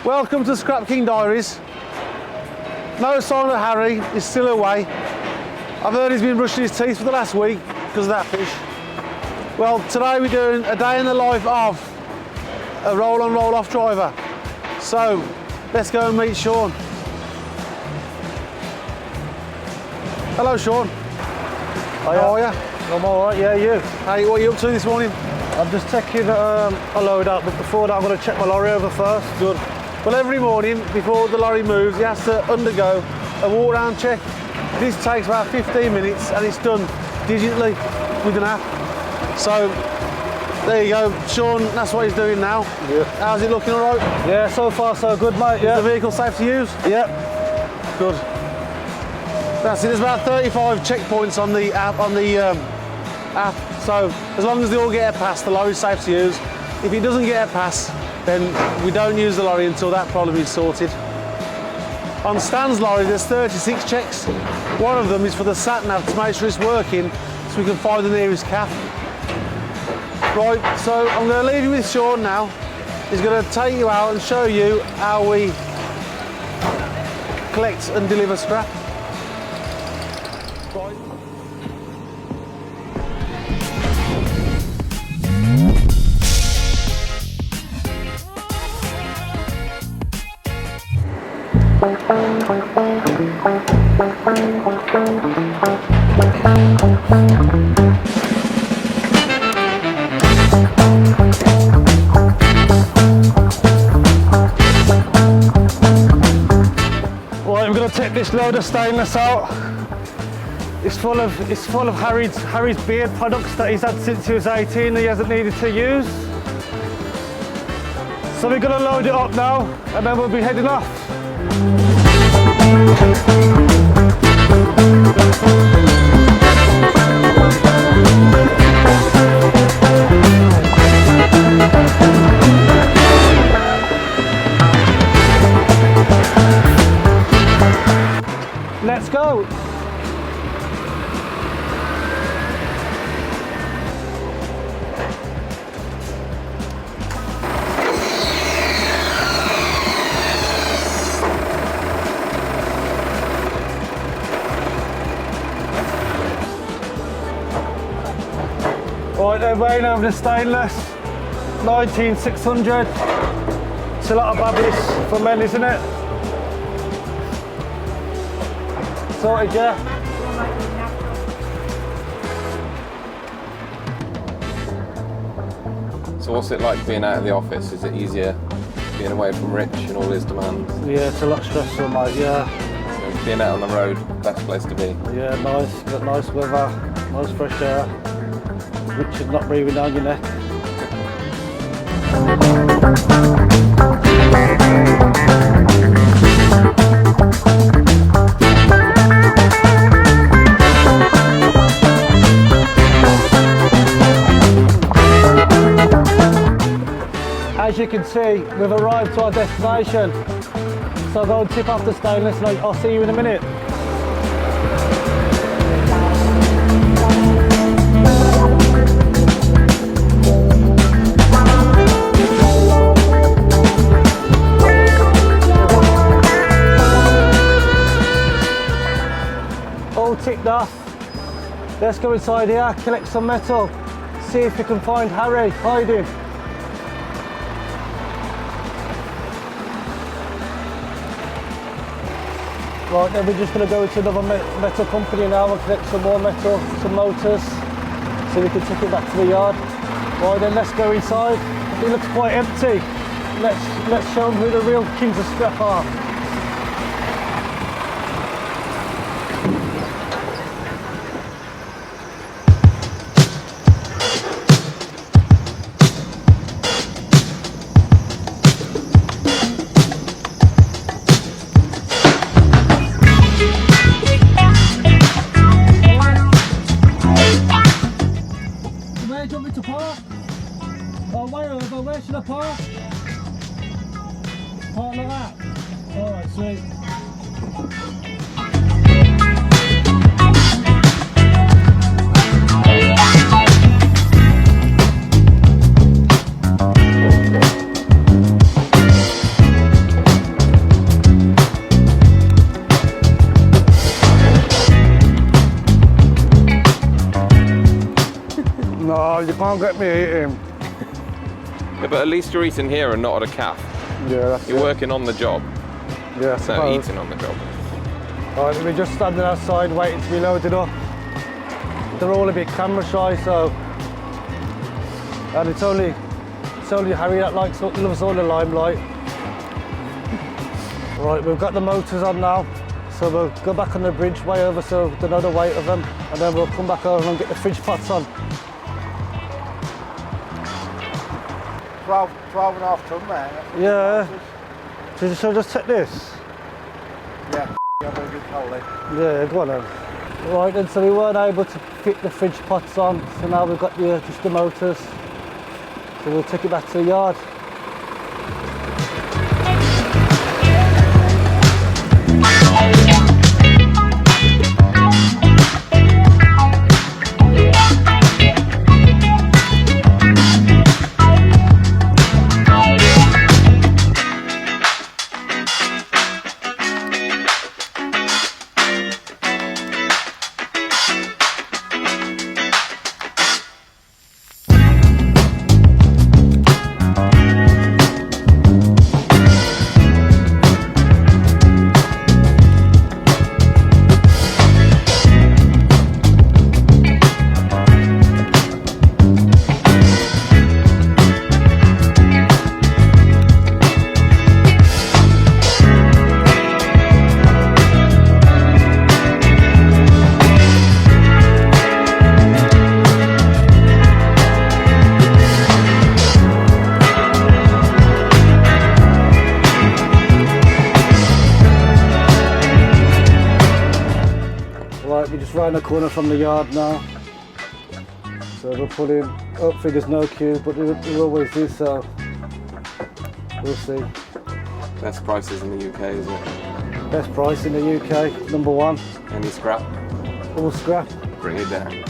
Welcome to Scrap King Diaries. No sign of Harry, he's still away. I've heard he's been brushing his teeth for the last week because of that fish. Well, today we're doing a day in the life of a roll-on, roll-off driver. So, let's go and meet Sean. Hello, Sean. How are you? I'm alright, yeah, you? Hey, what are you up to this morning? I'm just taking a load out, but before that I'm going to check my lorry over first. Good. Well, every morning before the lorry moves, he has to undergo a walk-round check. This takes about 15 minutes and it's done digitally with an app. So, there you go. Sean, that's what he's doing now. Yeah. How's it looking, all right? Yeah, so far so good, mate. Is the vehicle safe to use? Yep. Good. That's it. There's about 35 checkpoints on the app. So as long as they all get a pass, the lorry's safe to use. If it doesn't get a pass, then we don't use the lorry until that problem is sorted. On Stan's lorry, there's 36 checks. One of them is for the sat-nav to make sure it's working, so we can find the nearest calf. Right, so I'm going to leave you with Sean now. He's going to take you out and show you how we collect and deliver scrap. Right. Right, we're going to take this load of stainless out. It's full of Harry's beard products that he's had since he was 18 that he hasn't needed to use. So we're going to load it up now and then we'll be heading off. Let's go. Right, they're weighing over the stainless, 19600. It's a lot of babbies for men, isn't it? Sorted, yeah. So what's it like being out of the office? Is it easier being away from Rich and all his demands? Yeah, it's a lot stressful, mate, yeah. So being out on the road, best place to be? Yeah, nice, got nice weather, nice fresh air. Richard not breathing down your neck. As you can see, we've arrived to our destination. So I'll go and tip off the stainless and I'll see you in a minute. All ticked off. Let's go inside here, collect some metal, see if we can find Harry hiding. Right, then we're just going to go into another metal company now and collect some more metal, some motors, so we can take it back to the yard. Right, then let's go inside. It looks quite empty. Let's show them who the real kings of scrap are. Where do you want me to park? Oh, way over. Where should I park? Park like that? Alright, sweet. You can't get me eating. Yeah, but at least you're eating here and not at a calf. Yeah, that's You're it. working on the job, Yeah, I not suppose. eating on the job. Right, we're just standing outside waiting to be loaded up. They're all a bit camera shy, so. And it's only Harry that loves all the limelight. Right, we've got the motors on now, so we'll go back on the bridge way over so they know the weight of them, and then we'll come back over and get the fridge pots on. 12 and a half ton there. Yeah. So just take this? Yeah, I'm going to get cold. Yeah, go on then. Right then, so we weren't able to fit the fridge pots on, so now we've got just the motors. So we'll take it back to the yard. Right, we're just round the corner from the yard now. So we'll pull in. Hopefully there's no queue, but there always is, so we'll see. Best prices in the UK, isn't it? Best price in the UK, #1. Any scrap? All scrap. Bring it down.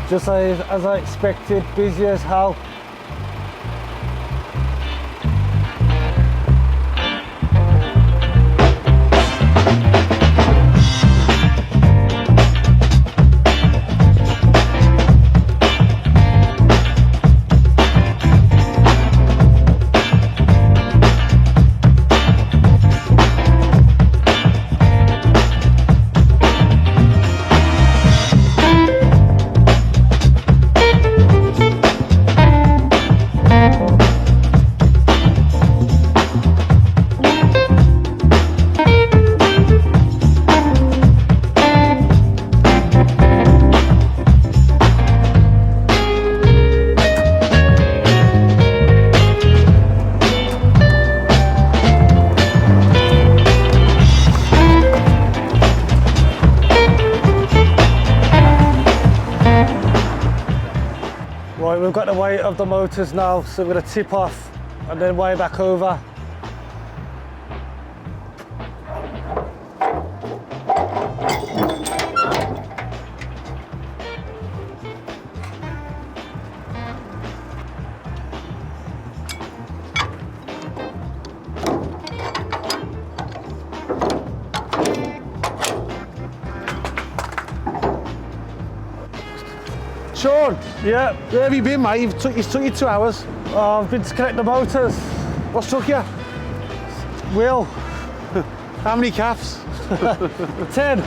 Just as I expected, busy as hell. Right, we've got the weight of the motors now, so we're going to tip off and then weigh back over. Sean, Yeah, where have you been, mate? It's took you 2 hours. I've been to connect the motors. What's took you? Will, How many calves? 10.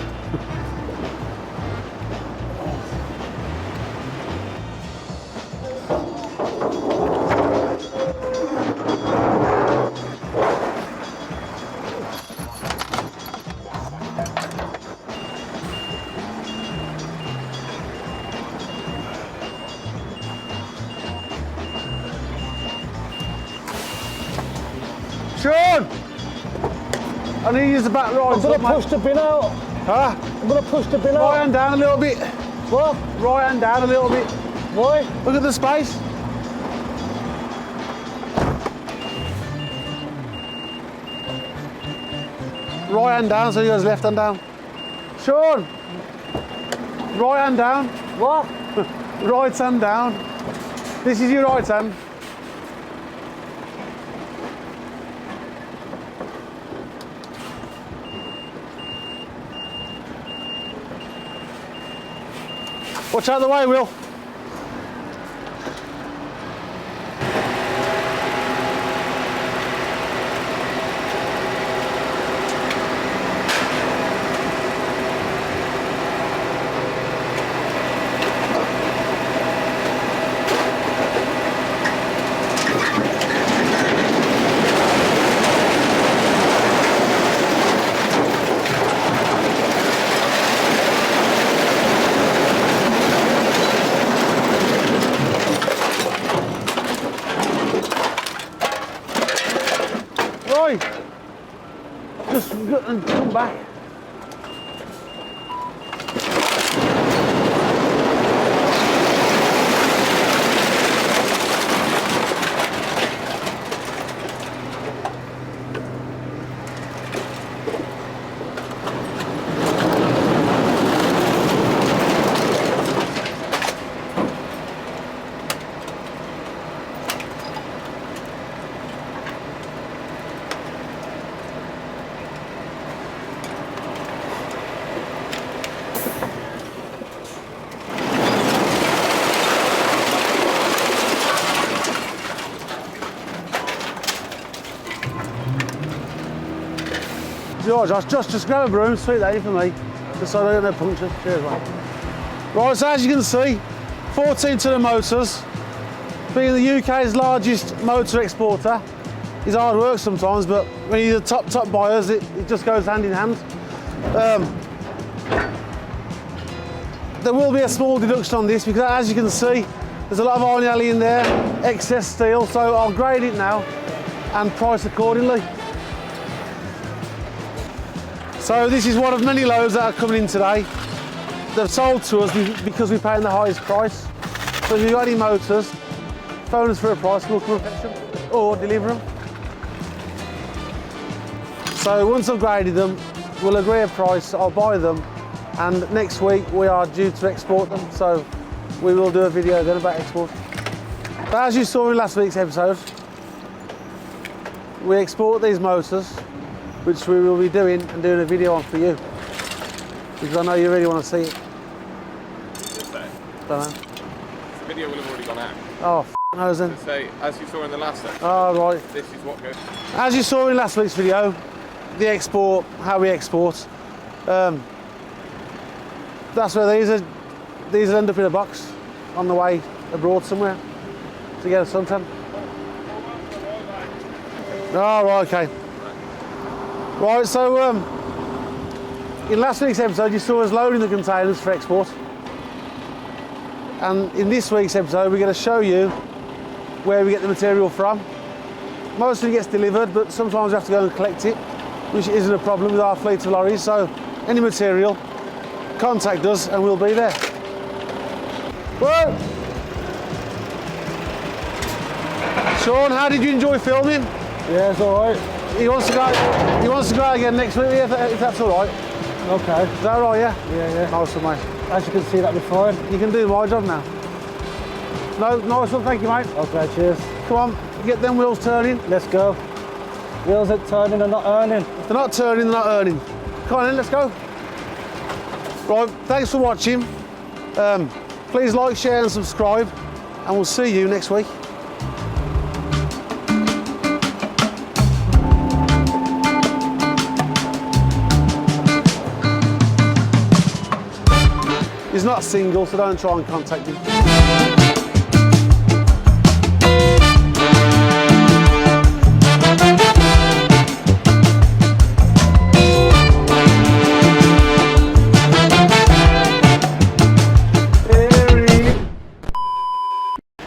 Sean! I need to use the back I'm lines. going to push the bin out. Huh? I'm going to push the bin Right out. hand down a little bit. What? Right hand down a little bit. Why? Look at the space. Right hand down, so he goes left hand down. Sean! Right hand down. What? Right hand down. This is your right hand. Watch out the way, Will. Just come back. George, just grab a broom, sweep that in for me, just so I don't get no punctures. Cheers, mate. Right, so as you can see, 14 tonner motors, being the UK's largest motor exporter, is hard work sometimes, but when you're the top buyers, it just goes hand in hand. There will be a small deduction on this because, as you can see, there's a lot of iron alley in there, excess steel, so I'll grade it now and price accordingly. So this is one of many loads that are coming in today. They've sold to us because we're paying the highest price. So if you've got any motors, phone us for a price, we'll come and fetch them or deliver them. So once I've graded them, we'll agree a price, I'll buy them, and next week we are due to export them, so we will do a video then about export. But as you saw in last week's episode, we export these motors, which we will be doing and doing a video on for you, because I know you really want to see it. Don't know. The video will have already gone out. Oh, f*** knows then. Say, as you saw in the last episode, Oh, right. this is what goes. As you saw in last week's video, the export, how we export, that's where these will end up in a box on the way abroad somewhere to get a suntan. Oh, right, okay. Right, so in last week's episode you saw us loading the containers for export, and in this week's episode we're going to show you where we get the material from. Mostly it gets delivered, but sometimes we have to go and collect it, which isn't a problem with our fleet of lorries, so any material, contact us and we'll be there. Whoa! Sean, how did you enjoy filming? Yeah, it's alright. He wants to go out again next week, if that's alright. Okay. Is that alright, yeah? Yeah. Nice one, mate. As you can see, that'll be fine. You can do my job now. No, nice one, thank you, mate. Okay, cheers. Come on, get them wheels turning. Let's go. Wheels are turning and not earning. If they're not turning, they're not earning. Come on then, let's go. Right, thanks for watching. Please like, share and subscribe, and we'll see you next week. He's not single, so don't try and contact him.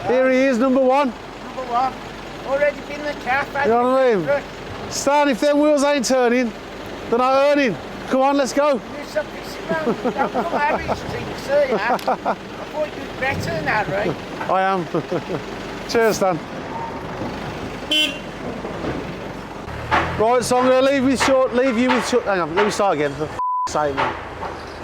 Here he is, number one. Number one. Already been in the cafe. You know what I mean? Stan, if them wheels ain't turning, they're not earning. Come on, let's go. You're so pissing around. Don't come out of these things, see ya? I thought you'd better than that, right? I am. Cheers, Stan. Right, so I'm going to leave you with short. Hang on, let me start again. For f***'s sake, man.